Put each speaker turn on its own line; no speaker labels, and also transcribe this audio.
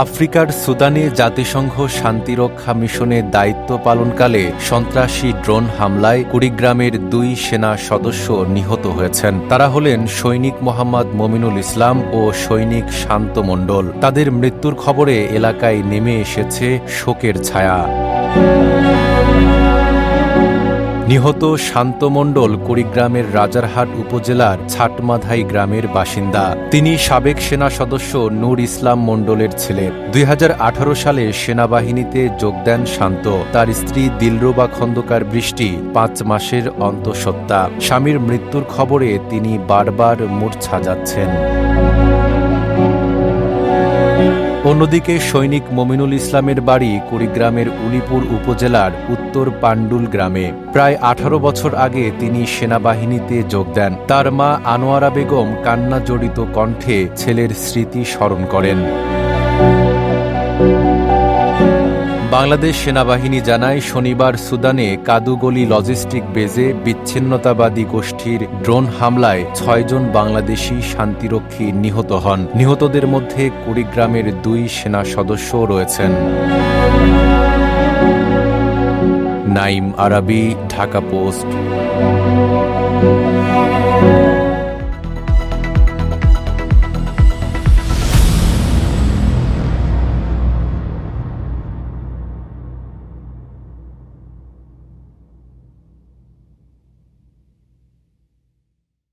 আফ্রিকার সুদানে জাতিসংঘ শান্তিরক্ষা মিশনে দায়িত্ব পালনকালে সন্ত্রাসী ড্রোন হামলায় কুড়িগ্রামের ২ সেনা সদস্য নিহত হয়েছেন। তারা হলেন সৈনিক মোহাম্মদ মমিনুল ইসলাম ও সৈনিক শান্ত মণ্ডল। তাদের মৃত্যুর খবরে এলাকায় নেমে এসেছে শোকের ছায়া। নিহত শান্ত মণ্ডল কুড়িগ্রামের রাজারহাট উপজেলার ছাটমাধাই গ্রামের বাসিন্দা। তিনি সাবেক সেনা সদস্য নূর ইসলাম মণ্ডলের ছেলে। ২০১৮ সালে সেনাবাহিনীতে যোগ দেন শান্ত। তার স্ত্রী দিলরুবা খন্দকার বৃষ্টি ৫ মাসের অন্তঃসত্ত্বা। স্বামীর মৃত্যুর খবরে তিনি বারবার মূর্ছা যাচ্ছেন। অন্যদিকে সৈনিক মমিনুল ইসলামের বাড়ি কুড়িগ্রামের উলিপুর উপজেলার উত্তর পাণ্ডুল গ্রামে। প্রায় ১৮ বছর আগে তিনি সেনাবাহিনীতে যোগ দেন। তার মা আনোয়ারা বেগম কান্না জড়িত কণ্ঠে ছেলের স্মৃতি স্মরণ করেন। বাংলাদেশ সেনাবাহিনী জানায়, শনিবার সুদানে কাদুগলি লজিস্টিক বেজে বিচ্ছিন্নতাবাদী গোষ্ঠীর ড্রোন হামলায় ৬ জন বাংলাদেশি শান্তিরক্ষী নিহত হন। নিহতদের মধ্যে কুড়িগ্রামের ২ সেনা সদস্যও রয়েছেন। নাইম আরাবী, ঢাকা পোস্ট।